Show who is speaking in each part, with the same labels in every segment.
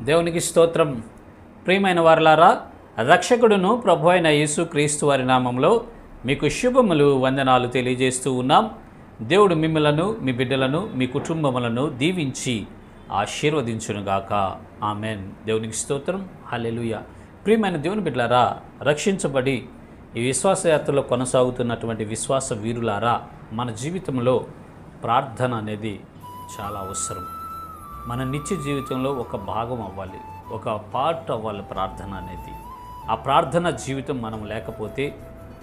Speaker 1: దేవునికి స్తోత్రం. ప్రియమైన వారలారా, రక్షకుడును ప్రభు అయిన యేసు క్రీస్తు వారి నామంలో మీకు శుభములు, వందనాలు తెలియజేస్తూ ఉన్నాం. దేవుడు మిమ్మలను, మీ బిడ్డలను, మీ కుటుంబములను దీవించి ఆశీర్వదించునుగాక. ఆమెన్. దేవునికి స్తోత్రం. హల్లెలూయా. ప్రియమైన దేవుని బిడ్డలారా, రక్షించబడి ఈ విశ్వాసయాత్రలో కొనసాగుతున్నటువంటి విశ్వాస వీరులారా, మన జీవితంలో ప్రార్థన అనేది చాలా అవసరం. మన నిత్య జీవితంలో ఒక భాగం అవ్వాలి, ఒక పార్ట్ అవ్వాలి ప్రార్థన అనేది. ఆ ప్రార్థన జీవితం మనం లేకపోతే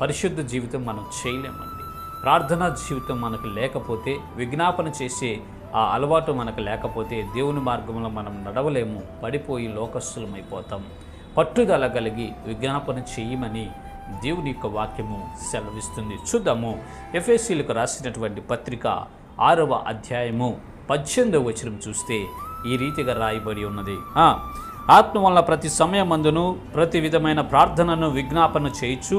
Speaker 1: పరిశుద్ధ జీవితం మనం చేయలేమండి. ప్రార్థనా జీవితం మనకు లేకపోతే, విజ్ఞాపన చేసే ఆ అలవాటు మనకు లేకపోతే దేవుని మార్గంలో మనం నడవలేము, పడిపోయి లోకస్తులమైపోతాం. పట్టుదల కలిగి విజ్ఞాపన చేయమని దేవుని యొక్క వాక్యము సెలవిస్తుంది. చూద్దాము. ఎఫెసీయులకు రాసినటువంటి పత్రిక 6వ అధ్యాయము 18వ వచనం చూస్తే ఈ రీతిగా రాయబడి ఉన్నది. ఆత్మ వల్ల ప్రతి సమయమందును ప్రతి విధమైన ప్రార్థనను విజ్ఞాపన చేయుచు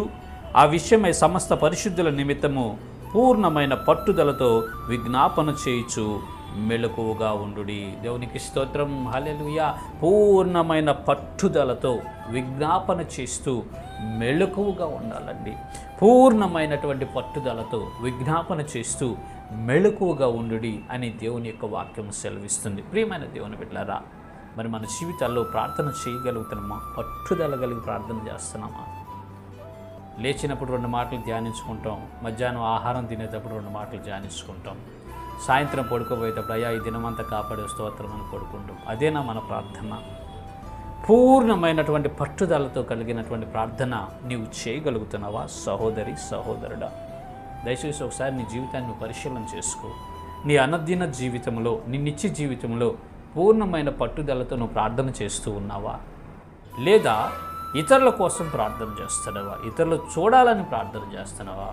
Speaker 1: ఆ విషయమై సమస్త పరిశుద్ధుల నిమిత్తము పూర్ణమైన పట్టుదలతో విజ్ఞాపన చేయుచు మెలకువగా ఉండుడి. దేవునికి స్తోత్రం. హల్లెలూయా. పూర్ణమైన పట్టుదలతో విజ్ఞాపన చేస్తూ మెలకువగా ఉండాలండి. పూర్ణమైనటువంటి పట్టుదలతో విజ్ఞాపన చేస్తూ మెలకువగా ఉండుడి అని దేవుని యొక్క వాక్యం సెలవిస్తుంది. ప్రియమైన దేవుని బిడ్డలారా, మరి మన జీవితాల్లో ప్రార్థన చేయగలుగుతున్నామా? పట్టుదల కలిగి ప్రార్థన చేస్తున్నామా? లేచినప్పుడు 2 మాటలు ధ్యానించుకుంటాం, మధ్యాహ్నం ఆహారం తినేటప్పుడు 2 మాటలు ధ్యానించుకుంటాం, సాయంత్రం పడుకోబోయేటప్పుడు అయ్యా ఈ దినమంతా కాపాడే స్తోత్రం అని పడుకుంటాం. అదేనా మన ప్రార్థన? పూర్ణమైనటువంటి పట్టుదలతో కలిగినటువంటి ప్రార్థన నీవు చేయగలుగుతున్నావా సహోదరి, సహోదరుడా? దయచేసి ఒకసారి నీ జీవితాన్ని పరిశీలన చేసుకో. నీ అనదిన జీవితంలో, నీ నిత్య జీవితంలో పూర్ణమైన పట్టుదలతో నువ్వు ప్రార్థన చేస్తూ ఉన్నావా? లేదా ఇతరుల కోసం ప్రార్థన చేస్తున్నావా? ఇతరులు చూడాలని ప్రార్థన చేస్తున్నావా?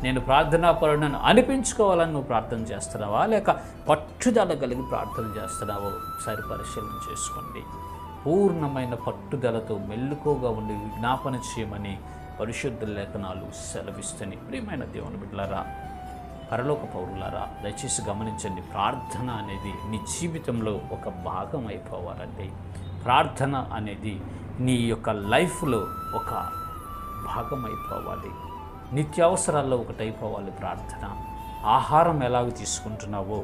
Speaker 1: నేను ప్రార్థనాపరుడను అనిపించుకోవాలని నువ్వు ప్రార్థన చేస్తున్నావా? లేక పట్టుదల కలిగి ప్రార్థన చేస్తున్నావో ఒకసారి పరిశీలన చేసుకోండి. పూర్ణమైన పట్టుదలతో మెల్లుకోగా ఉండి విజ్ఞాపన చేయమని పరిశుద్ధ లేఖనాలు సెలవిస్తున్నాయి. ప్రియమైన దేవుని బిడ్డలారా, పరలోక పౌరులారా, దయచేసి గమనించండి. ప్రార్థన అనేది నీ జీవితంలో ఒక భాగం అయిపోవాలండి. ప్రార్థన అనేది నీ యొక్క లైఫ్లో ఒక భాగం అయిపోవాలి. నిత్యావసరాల్లో ఒకటైపోవాలి ప్రార్థన. ఆహారం ఎలాగ తీసుకుంటున్నావో,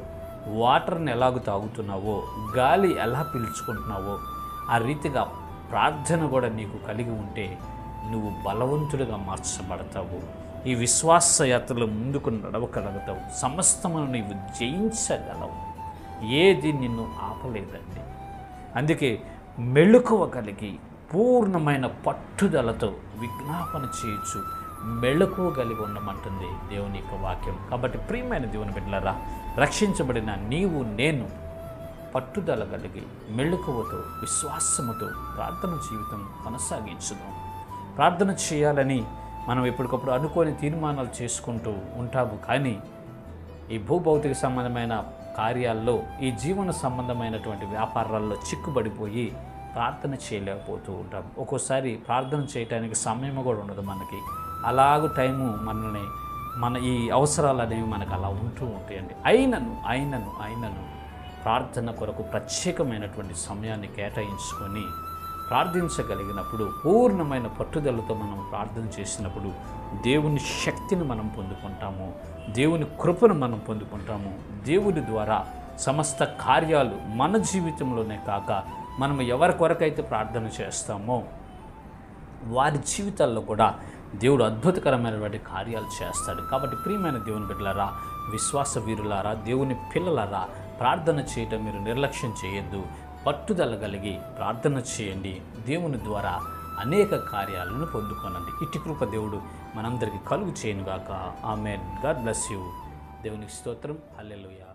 Speaker 1: వాటర్ని ఎలాగ తాగుతున్నావో, గాలి ఎలా పీల్చుకుంటున్నావో ఆ రీతిగా ప్రార్థన కూడా నీకు కలిగి ఉంటే నువ్వు బలవంతుడిగా మార్చబడతావు. ఈ విశ్వాస యాత్రలో ముందుకు నడవగలుగుతావు. సమస్తమును నీవు జయించగలవు. ఏది నిన్ను ఆపలేదండి. అందుకే మెళుకువ కలిగి పూర్ణమైన పట్టుదలతో విజ్ఞాపన చేయొచ్చు, మెళుకువ కలిగి ఉండమంటుంది దేవుని యొక్క వాక్యం. కాబట్టి ప్రియమైన దేవుని బిడ్డలారా, రక్షించబడిన నీవు నేను పట్టుదల కలిగి మెళుకువతో విశ్వాసముతో ప్రార్థన జీవితం కొనసాగించుదాం. ప్రార్థన చేయాలని మనం ఎప్పటికప్పుడు అనుకోని తీర్మానాలు చేసుకుంటూ ఉంటాము. కానీ ఈ భూభౌతిక సంబంధమైన కార్యాల్లో, ఈ జీవన సంబంధమైనటువంటి వ్యాపారాల్లో చిక్కుబడిపోయి ప్రార్థన చేయలేకపోతూ ఉంటాం. ఒక్కోసారి ప్రార్థన చేయడానికి సమయం కూడా ఉండదు మనకి. అలాగూ టైము మన ఈ అవసరాలు అనేవి మనకు అలా ఉంటూ ఉంటాయండి. అయినను ప్రార్థన కొరకు ప్రత్యేకమైనటువంటి సమయాన్ని కేటాయించుకొని ప్రార్థించగలిగినప్పుడు, పూర్ణమైన పట్టుదలతో మనం ప్రార్థన చేసినప్పుడు దేవుని శక్తిని మనం పొందుకుంటాము, దేవుని కృపను మనం పొందుకుంటాము. దేవుని ద్వారా సమస్త కార్యాలు మన జీవితంలోనే కాక మనం ఎవరి కొరకైతే ప్రార్థన చేస్తామో వారి జీవితాల్లో కూడా దేవుడు అద్భుతకరమైనటువంటి కార్యాలు చేస్తాడు. కాబట్టి ప్రియమైన దేవుని బిడ్డలారా, విశ్వాస వీరులారా, దేవుని పిల్లలారా, ప్రార్థన చేయటం మీరు నిర్లక్ష్యం చేయొద్దు. పట్టుదల కలిగి ప్రార్థన చేయండి. దేవుని ద్వారా అనేక కార్యాలను పొందుకోనండి. ఇట్టి కృప దేవుడు మనందరికీ కలుగు చేయనుగాక. ఆమేన్. God bless you. దేవునికి స్తోత్రం. హల్లెలూయా.